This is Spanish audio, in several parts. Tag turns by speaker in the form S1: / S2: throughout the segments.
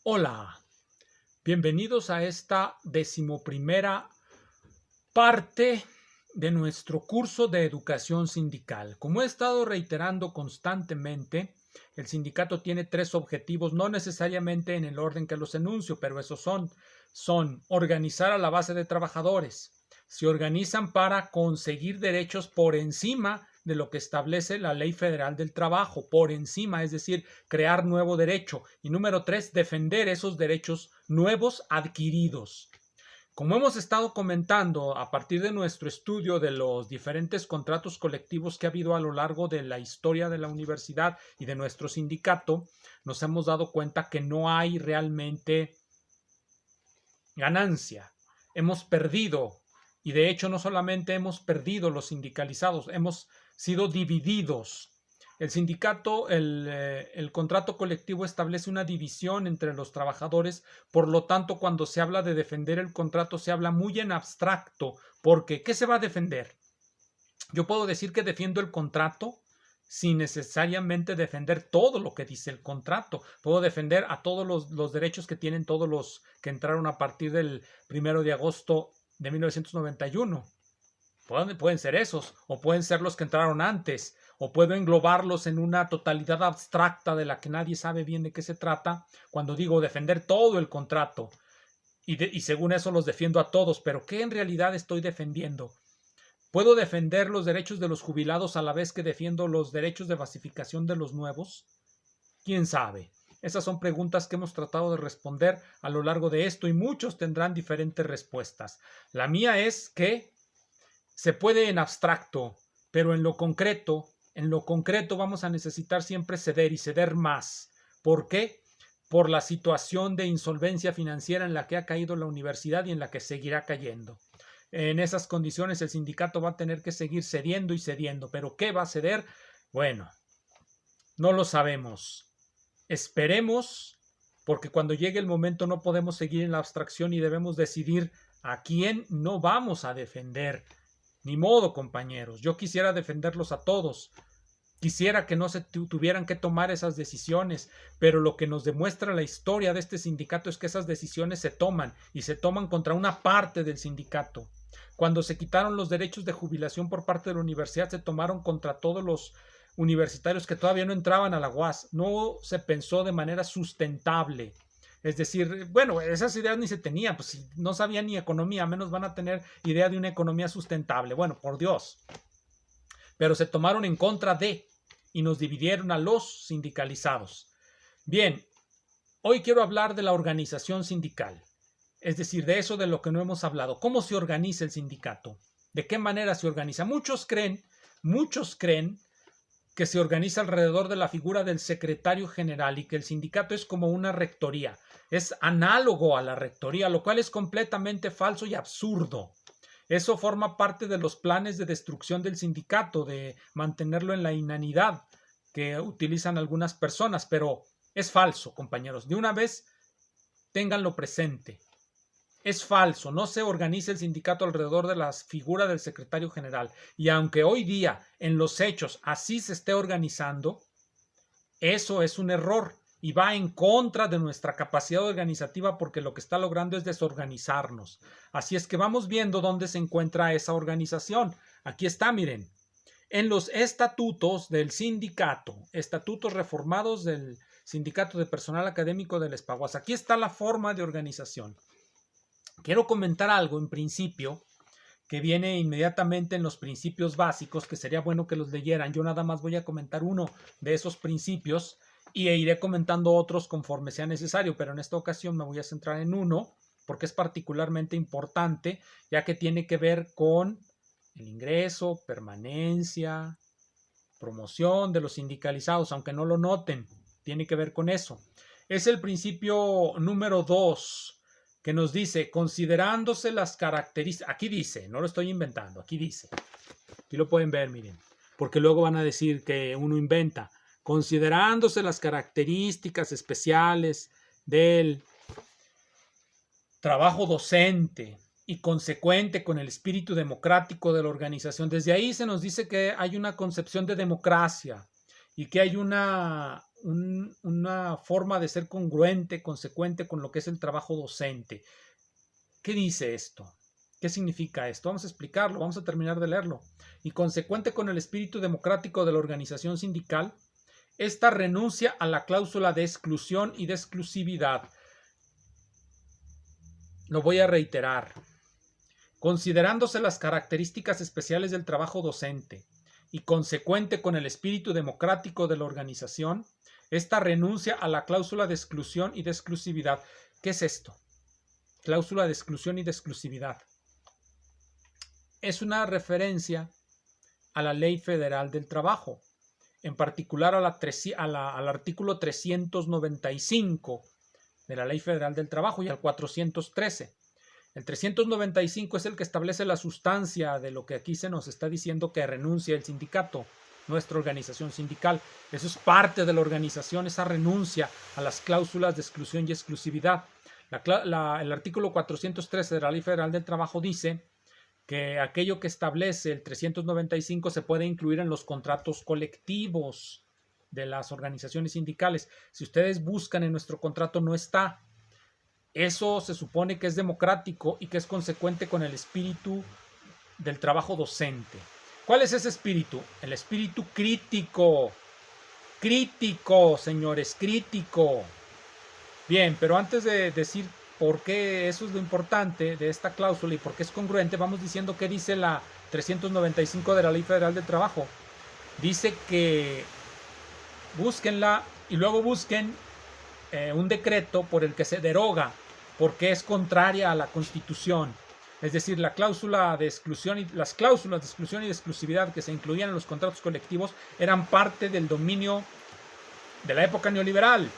S1: Hola, bienvenidos a esta 11ª parte de nuestro curso de educación sindical. Como he estado reiterando constantemente, el sindicato tiene 3 objetivos, no necesariamente en el orden que los enuncio, pero esos son organizar a la base de trabajadores. Se organizan para conseguir derechos por encima de lo que establece la Ley Federal del Trabajo, por encima, es decir, crear nuevo derecho. Y número 3, defender esos derechos nuevos adquiridos. Como hemos estado comentando a partir de nuestro estudio de los diferentes contratos colectivos que ha habido a lo largo de la historia de la universidad y de nuestro sindicato, nos hemos dado cuenta que no hay realmente ganancia. Hemos perdido, y de hecho no solamente hemos perdido los sindicalizados, hemos sido divididos. El sindicato, el contrato colectivo establece una división entre los trabajadores, por lo tanto, cuando se habla de defender el contrato, se habla muy en abstracto, porque ¿qué se va a defender? Yo puedo decir que defiendo el contrato sin necesariamente defender todo lo que dice el contrato. Puedo defender a todos los derechos que tienen todos los que entraron a partir del 1 de agosto de 1991. Pueden ser esos, o pueden ser los que entraron antes, o puedo englobarlos en una totalidad abstracta de la que nadie sabe bien de qué se trata, cuando digo defender todo el contrato, y según eso los defiendo a todos, pero ¿qué en realidad estoy defendiendo? ¿Puedo defender los derechos de los jubilados a la vez que defiendo los derechos de basificación de los nuevos? ¿Quién sabe? Esas son preguntas que hemos tratado de responder a lo largo de esto y muchos tendrán diferentes respuestas. La mía es que se puede en abstracto, pero en lo concreto vamos a necesitar siempre ceder y ceder más. ¿Por qué? Por la situación de insolvencia financiera en la que ha caído la universidad y en la que seguirá cayendo. En esas condiciones el sindicato va a tener que seguir cediendo y cediendo. ¿Pero qué va a ceder? Bueno, no lo sabemos. Esperemos, porque cuando llegue el momento no podemos seguir en la abstracción y debemos decidir a quién no vamos a defender. Ni modo, compañeros. Yo quisiera defenderlos a todos. Quisiera que no se tuvieran que tomar esas decisiones, pero lo que nos demuestra la historia de este sindicato es que esas decisiones se toman y se toman contra una parte del sindicato. Cuando se quitaron los derechos de jubilación por parte de la universidad, se tomaron contra todos los universitarios que todavía no entraban a la UAS. No se pensó de manera sustentable. Es decir, bueno, esas ideas ni se tenían, pues si no sabían ni economía, menos van a tener idea de una economía sustentable. Bueno, por Dios. Pero se tomaron en contra de y nos dividieron a los sindicalizados. Bien, hoy quiero hablar de la organización sindical, es decir, de eso de lo que no hemos hablado. ¿Cómo se organiza el sindicato? ¿De qué manera se organiza? Muchos creen que se organiza alrededor de la figura del secretario general y que el sindicato es como una rectoría. Es análogo a la rectoría, lo cual es completamente falso y absurdo. Eso forma parte de los planes de destrucción del sindicato, de mantenerlo en la inanidad que utilizan algunas personas, pero es falso, compañeros. De una vez, ténganlo presente. Es falso, no se organiza el sindicato alrededor de la figura del secretario general. Y aunque hoy día, en los hechos, así se esté organizando, eso es un error y va en contra de nuestra capacidad organizativa porque lo que está logrando es desorganizarnos. Así es que vamos viendo dónde se encuentra esa organización. Aquí está, miren, en los estatutos del sindicato, estatutos reformados del Sindicato de Personal Académico del Espaguas. Aquí está la forma de organización. Quiero comentar algo en principio que viene inmediatamente en los principios básicos, que sería bueno que los leyeran. Yo nada más voy a comentar uno de esos principios y iré comentando otros conforme sea necesario, pero en esta ocasión me voy a centrar en uno porque es particularmente importante, ya que tiene que ver con el ingreso, permanencia, promoción de los sindicalizados, aunque no lo noten, tiene que ver con eso. Es el principio número 2, que nos dice, considerándose las características, aquí dice, no lo estoy inventando, aquí dice, aquí lo pueden ver, miren, porque luego van a decir que uno inventa, considerándose las características especiales del trabajo docente y consecuente con el espíritu democrático de la organización. Desde ahí se nos dice que hay una concepción de democracia y que hay una una forma de ser congruente, consecuente con lo que es el trabajo docente. ¿Qué dice esto? ¿Qué significa esto? Vamos a explicarlo, vamos a terminar de leerlo. Y consecuente con el espíritu democrático de la organización sindical, esta renuncia a la cláusula de exclusión y de exclusividad. Lo voy a reiterar. Considerándose las características especiales del trabajo docente y consecuente con el espíritu democrático de la organización, esta renuncia a la cláusula de exclusión y de exclusividad. ¿Qué es esto? Cláusula de exclusión y de exclusividad. Es una referencia a la Ley Federal del Trabajo, en particular al artículo 395 de la Ley Federal del Trabajo y al 413. El 395 es el que establece la sustancia de lo que aquí se nos está diciendo que renuncia el sindicato, nuestra organización sindical. Eso es parte de la organización, esa renuncia a las cláusulas de exclusión y exclusividad. El artículo 413 de la Ley Federal del Trabajo dice que aquello que establece el 395 se puede incluir en los contratos colectivos de las organizaciones sindicales. Si ustedes buscan en nuestro contrato, no está. Eso se supone que es democrático y que es consecuente con el espíritu del trabajo docente. ¿Cuál es ese espíritu? El espíritu crítico. Crítico, señores, crítico. Bien, pero antes de decir por qué eso es lo importante de esta cláusula y por qué es congruente, vamos diciendo qué dice la 395 de la Ley Federal del Trabajo. Dice que búsquenla y luego busquen un decreto por el que se deroga porque es contraria a la Constitución. Es decir, la cláusula de exclusión y las cláusulas de exclusión y de exclusividad que se incluían en los contratos colectivos eran parte del dominio de la época neoliberal.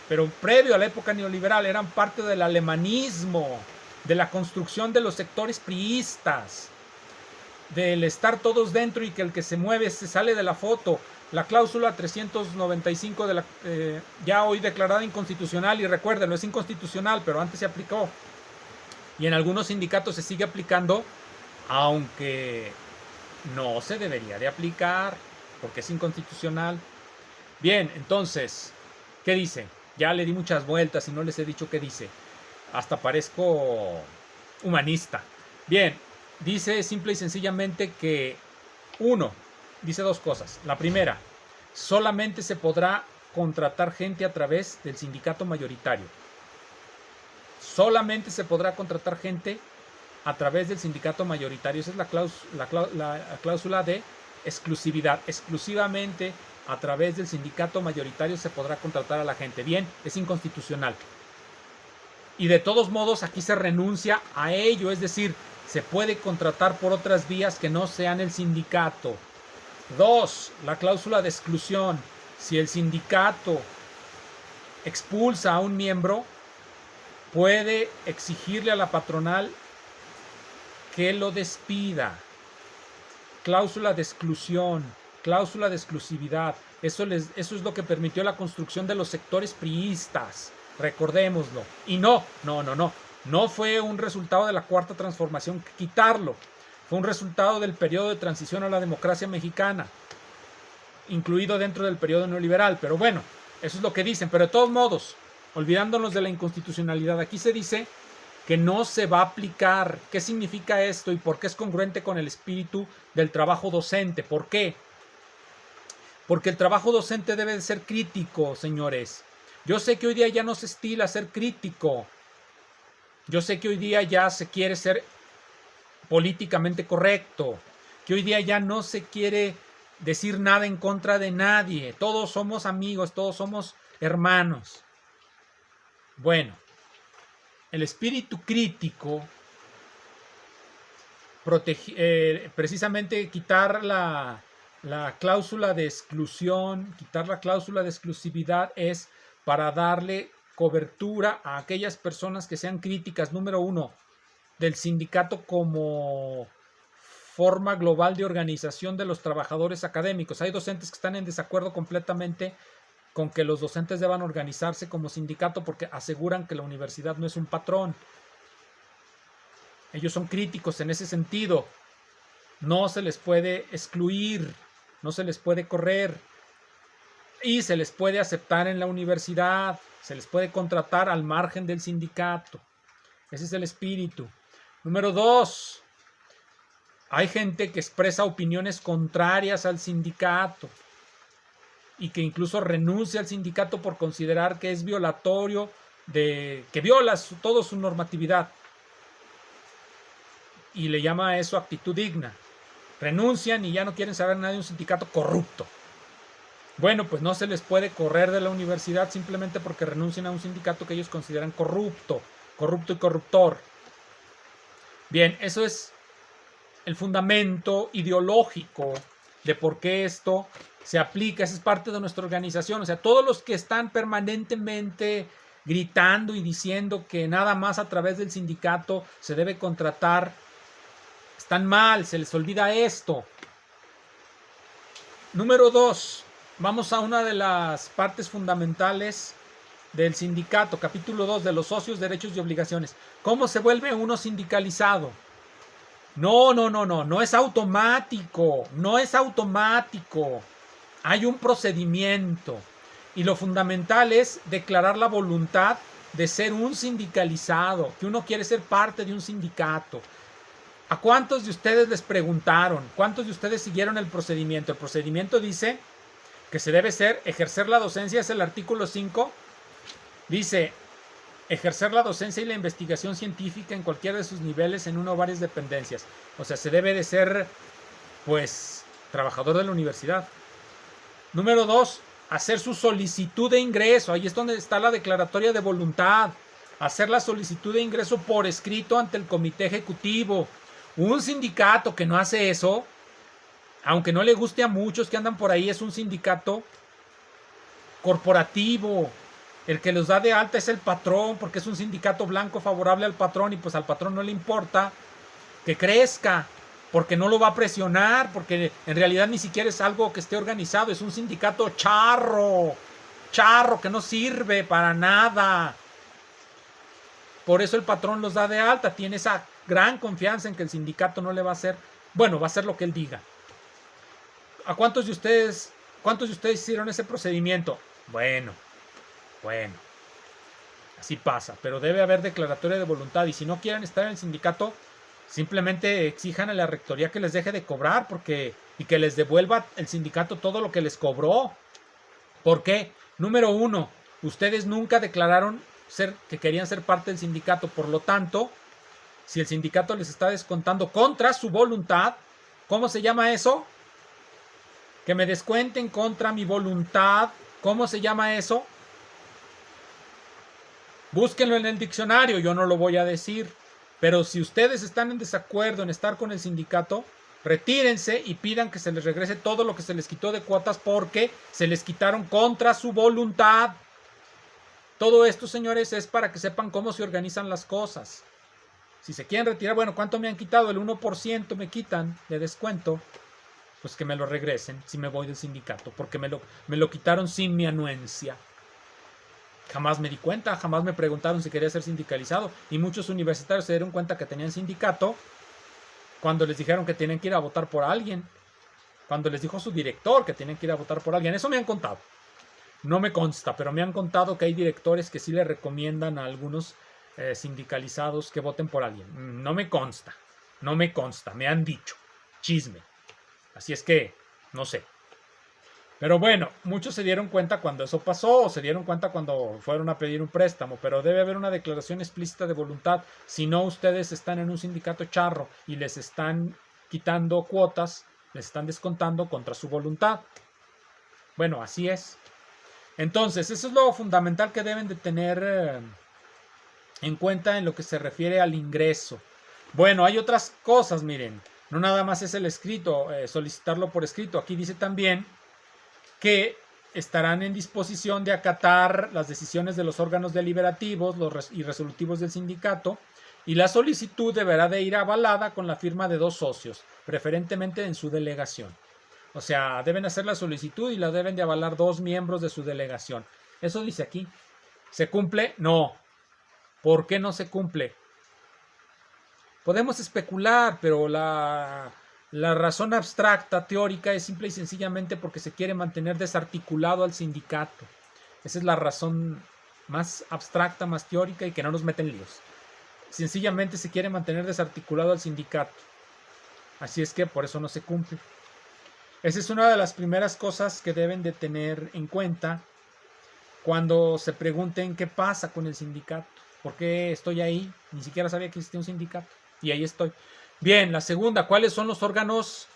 S1: Pero previo a la época neoliberal eran parte del alemanismo, de la construcción de los sectores priistas, del estar todos dentro y que el que se mueve se sale de la foto. La cláusula 395 ya hoy declarada inconstitucional, y recuérdenlo, es inconstitucional, pero antes se aplicó. Y en algunos sindicatos se sigue aplicando, aunque no se debería de aplicar, porque es inconstitucional. Bien, entonces, ¿qué dice? Ya le di muchas vueltas y no les he dicho qué dice. Hasta parezco humanista. Bien, dice simple y sencillamente que dice dos cosas. La primera, solamente se podrá contratar gente a través del sindicato mayoritario. Solamente se podrá contratar gente a través del sindicato mayoritario. Esa es la cláusula de exclusividad. Exclusivamente a través del sindicato mayoritario se podrá contratar a la gente. Bien, es inconstitucional. Y de todos modos aquí se renuncia a ello, es decir, se puede contratar por otras vías que no sean el sindicato. 2. La cláusula de exclusión. Si el sindicato expulsa a un miembro, puede exigirle a la patronal que lo despida. Cláusula de exclusión, cláusula de exclusividad. Eso es lo que permitió la construcción de los sectores priistas. Recordémoslo. Y no fue un resultado de la Cuarta Transformación quitarlo. Fue un resultado del periodo de transición a la democracia mexicana, incluido dentro del periodo neoliberal. Pero bueno, eso es lo que dicen. Pero de todos modos, olvidándonos de la inconstitucionalidad, aquí se dice que no se va a aplicar. ¿Qué significa esto y por qué es congruente con el espíritu del trabajo docente? ¿Por qué? Porque el trabajo docente debe de ser crítico, señores. Yo sé que hoy día ya no se estila ser crítico. Yo sé que hoy día ya se quiere ser políticamente correcto, que hoy día ya no se quiere decir nada en contra de nadie. Todos somos amigos, todos somos hermanos. Bueno, el espíritu crítico, precisamente quitar la cláusula de exclusión, quitar la cláusula de exclusividad es para darle cobertura a aquellas personas que sean críticas, número uno, del sindicato como forma global de organización de los trabajadores académicos. Hay docentes que están en desacuerdo completamente con que los docentes deban organizarse como sindicato porque aseguran que la universidad no es un patrón. Ellos son críticos en ese sentido. No se les puede excluir, no se les puede correr. Y se les puede aceptar en la universidad, se les puede contratar al margen del sindicato. Ese es el espíritu. Número 2, hay gente que expresa opiniones contrarias al sindicato y que incluso renuncia al sindicato por considerar que es violatorio, que viola toda su normatividad. Y le llama a eso actitud digna. Renuncian y ya no quieren saber nada de un sindicato corrupto. Bueno, pues no se les puede correr de la universidad simplemente porque renuncian a un sindicato que ellos consideran corrupto y corruptor. Bien, eso es el fundamento ideológico de por qué esto se aplica. Esa es parte de nuestra organización. O sea, todos los que están permanentemente gritando y diciendo que nada más a través del sindicato se debe contratar, están mal, se les olvida esto. Número 2, vamos a una de las partes fundamentales del sindicato, capítulo 2 de los socios, derechos y obligaciones. ¿Cómo se vuelve uno sindicalizado? No es automático, no es automático. Hay un procedimiento y lo fundamental es declarar la voluntad de ser un sindicalizado, que uno quiere ser parte de un sindicato. ¿A cuántos de ustedes les preguntaron? ¿Cuántos de ustedes siguieron el procedimiento? El procedimiento dice que se debe ejercer la docencia, es el artículo 5. Dice, ejercer la docencia y la investigación científica en cualquiera de sus niveles en una o varias dependencias. O sea, se debe de ser, pues, trabajador de la universidad. Número 2, hacer su solicitud de ingreso. Ahí es donde está la declaratoria de voluntad. Hacer la solicitud de ingreso por escrito ante el comité ejecutivo. Un sindicato que no hace eso, aunque no le guste a muchos que andan por ahí, es un sindicato corporativo. El que los da de alta es el patrón, porque es un sindicato blanco favorable al patrón y pues al patrón no le importa que crezca, porque no lo va a presionar, porque en realidad ni siquiera es algo que esté organizado, es un sindicato charro que no sirve para nada. Por eso el patrón los da de alta, tiene esa gran confianza en que el sindicato no le va a hacer, bueno, va a hacer lo que él diga. ¿A cuántos de ustedes hicieron ese procedimiento? Bueno, así pasa, pero debe haber declaratoria de voluntad y si no quieren estar en el sindicato, simplemente exijan a la rectoría que les deje de cobrar y que les devuelva el sindicato todo lo que les cobró. ¿Por qué? Número 1, ustedes nunca declararon que querían ser parte del sindicato, por lo tanto, si el sindicato les está descontando contra su voluntad, ¿cómo se llama eso? Que me descuenten contra mi voluntad. ¿Cómo se llama eso? Búsquenlo en el diccionario, yo no lo voy a decir. Pero si ustedes están en desacuerdo en estar con el sindicato, retírense y pidan que se les regrese todo lo que se les quitó de cuotas porque se les quitaron contra su voluntad. Todo esto, señores, es para que sepan cómo se organizan las cosas. Si se quieren retirar, bueno, ¿cuánto me han quitado? El 1% me quitan de descuento. Pues que me lo regresen si me voy del sindicato, porque me lo quitaron sin mi anuencia. Jamás me di cuenta, jamás me preguntaron si quería ser sindicalizado. Y muchos universitarios se dieron cuenta que tenían sindicato cuando les dijeron que tienen que ir a votar por alguien. Cuando les dijo su director que tienen que ir a votar por alguien. Eso me han contado. No me consta, pero me han contado que hay directores que sí le recomiendan a algunos sindicalizados que voten por alguien. No me consta, me han dicho. Chisme. Así es que, no sé. Pero bueno, muchos se dieron cuenta cuando eso pasó, o se dieron cuenta cuando fueron a pedir un préstamo, pero debe haber una declaración explícita de voluntad. Si no, ustedes están en un sindicato charro y les están quitando cuotas, les están descontando contra su voluntad. Bueno, así es. Entonces, eso es lo fundamental que deben de tener en cuenta en lo que se refiere al ingreso. Bueno, hay otras cosas, miren. No nada más es el escrito, solicitarlo por escrito. Aquí dice también que estarán en disposición de acatar las decisiones de los órganos deliberativos y resolutivos del sindicato y la solicitud deberá de ir avalada con la firma de 2 socios, preferentemente en su delegación. O sea, deben hacer la solicitud y la deben de avalar 2 miembros de su delegación. Eso dice aquí. ¿Se cumple? No. ¿Por qué no se cumple? Podemos especular, pero La razón abstracta, teórica, es simple y sencillamente porque se quiere mantener desarticulado al sindicato. Esa es la razón más abstracta, más teórica y que no nos mete en líos. Sencillamente se quiere mantener desarticulado al sindicato. Así es que por eso no se cumple. Esa es una de las primeras cosas que deben de tener en cuenta cuando se pregunten qué pasa con el sindicato. ¿Por qué estoy ahí? Ni siquiera sabía que existía un sindicato. Y ahí estoy. Bien, la segunda, ¿cuáles son los órganos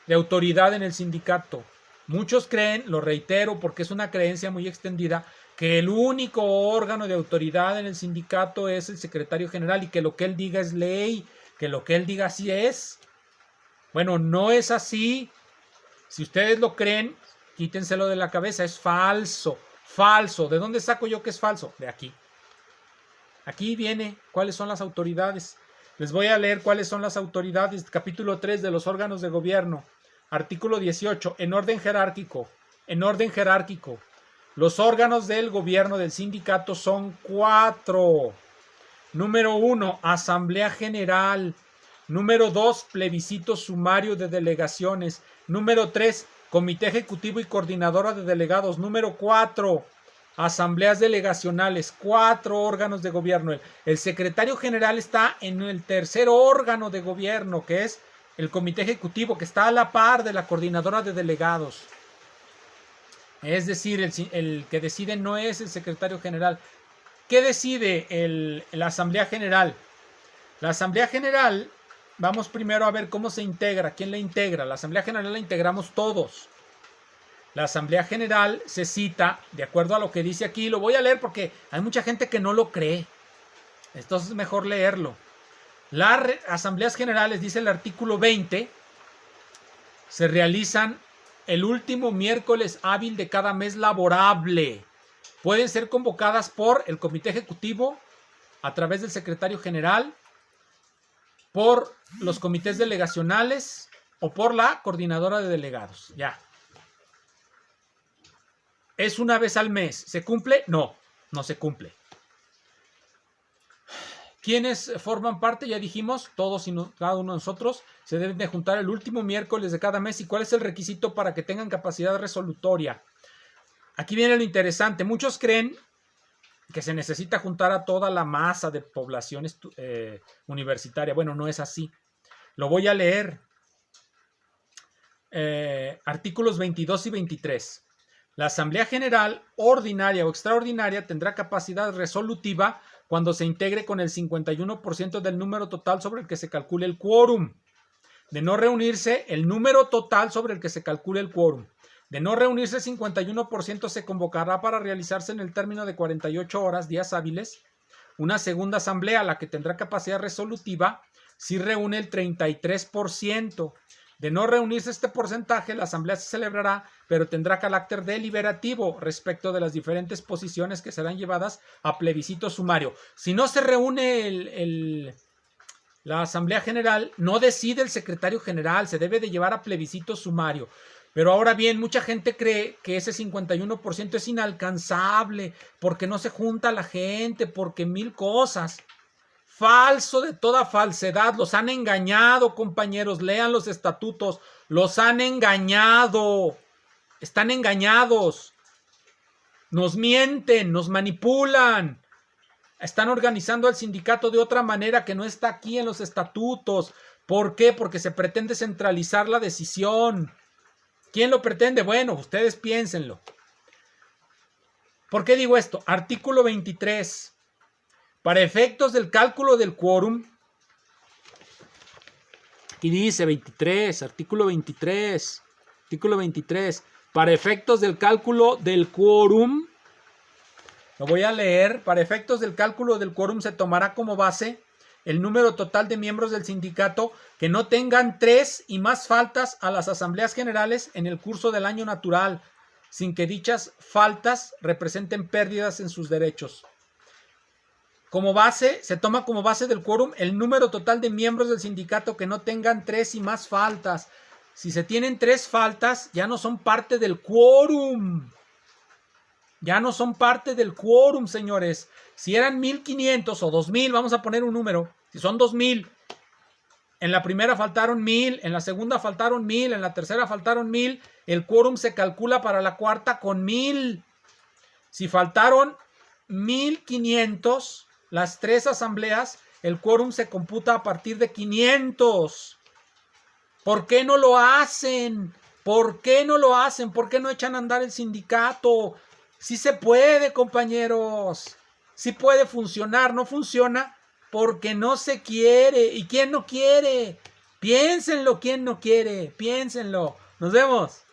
S1: de autoridad en el sindicato? Muchos creen, lo reitero porque es una creencia muy extendida, que el único órgano de autoridad en el sindicato es el secretario general y que lo que él diga es ley, que lo que él diga así es. Bueno, no es así. Si ustedes lo creen, quítenselo de la cabeza, es falso, falso. ¿De dónde saco yo que es falso? De aquí. Aquí viene cuáles son las autoridades. Les voy a leer cuáles son las autoridades. Capítulo 3 de los órganos de gobierno. Artículo 18. En orden jerárquico. En orden jerárquico. Los órganos del gobierno del sindicato son 4. Número 1. Asamblea General. Número 2. Plebiscito sumario de delegaciones. Número 3. Comité Ejecutivo y Coordinadora de Delegados. Número 4. Asambleas delegacionales, 4 órganos de gobierno. El secretario general está en el tercer órgano de gobierno, que es el comité ejecutivo, que está a la par de la coordinadora de delegados. Es decir, el que decide no es el secretario general. ¿Qué decide la asamblea general? La asamblea general, vamos primero a ver cómo se integra, quién la integra. La asamblea general la integramos todos. La Asamblea General se cita, de acuerdo a lo que dice aquí, lo voy a leer porque hay mucha gente que no lo cree. Entonces es mejor leerlo. Las Asambleas Generales, dice el artículo 20, se realizan el último miércoles hábil de cada mes laborable. Pueden ser convocadas por el Comité Ejecutivo, a través del Secretario General, por los comités delegacionales o por la Coordinadora de Delegados. Ya. ¿Es una vez al mes? ¿Se cumple? No, no se cumple. ¿Quiénes forman parte? Ya dijimos, todos y cada uno de nosotros se deben de juntar el último miércoles de cada mes. ¿Y cuál es el requisito para que tengan capacidad resolutoria? Aquí viene lo interesante. Muchos creen que se necesita juntar a toda la masa de población universitaria. Bueno, no es así. Lo voy a leer. Artículos 22 y 23. La Asamblea General, ordinaria o extraordinaria, tendrá capacidad resolutiva cuando se integre con el 51% del número total sobre el que se calcule el quórum. De no reunirse, el número total sobre el que se calcule el quórum. De no reunirse, el 51% se convocará para realizarse en el término de 48 horas, días hábiles, una segunda asamblea, la que tendrá capacidad resolutiva, si reúne el 33%. De no reunirse este porcentaje, la asamblea se celebrará, pero tendrá carácter deliberativo respecto de las diferentes posiciones que serán llevadas a plebiscito sumario. Si no se reúne la asamblea general, no decide el secretario general, se debe de llevar a plebiscito sumario. Pero ahora bien, mucha gente cree que ese 51% es inalcanzable, porque no se junta la gente, porque mil cosas. Falso de toda falsedad, los han engañado, compañeros, lean los estatutos, los han engañado, están engañados, nos mienten, nos manipulan, están organizando al sindicato de otra manera que no está aquí en los estatutos. ¿Por qué? Porque se pretende centralizar la decisión. ¿Quién lo pretende? Bueno, ustedes piénsenlo. ¿Por qué digo esto? Artículo 23. Para efectos del cálculo del quórum, aquí dice 23, artículo 23, para efectos del cálculo del quórum, lo voy a leer, para efectos del cálculo del quórum se tomará como base el número total de miembros del sindicato que no tengan 3 y más faltas a las asambleas generales en el curso del año natural, sin que dichas faltas representen pérdidas en sus derechos. Como base, se toma como base del quórum el número total de miembros del sindicato que no tengan 3 y más faltas. Si se tienen 3 faltas, ya no son parte del quórum. Ya no son parte del quórum, señores. Si eran 1,500 o 2,000, vamos a poner un número. Si son 2,000 En la primera faltaron 1000, en la segunda faltaron 1000, en la tercera faltaron 1000. El quórum se calcula para la cuarta con 1000. Si faltaron 1500, las 3 asambleas, el quórum se computa a partir de 500. ¿Por qué no lo hacen? ¿Por qué no lo hacen? ¿Por qué no echan a andar el sindicato? Sí se puede, compañeros. Sí puede funcionar. No funciona porque no se quiere. ¿Y quién no quiere? Piénsenlo, ¿quién no quiere? Piénsenlo. Nos vemos.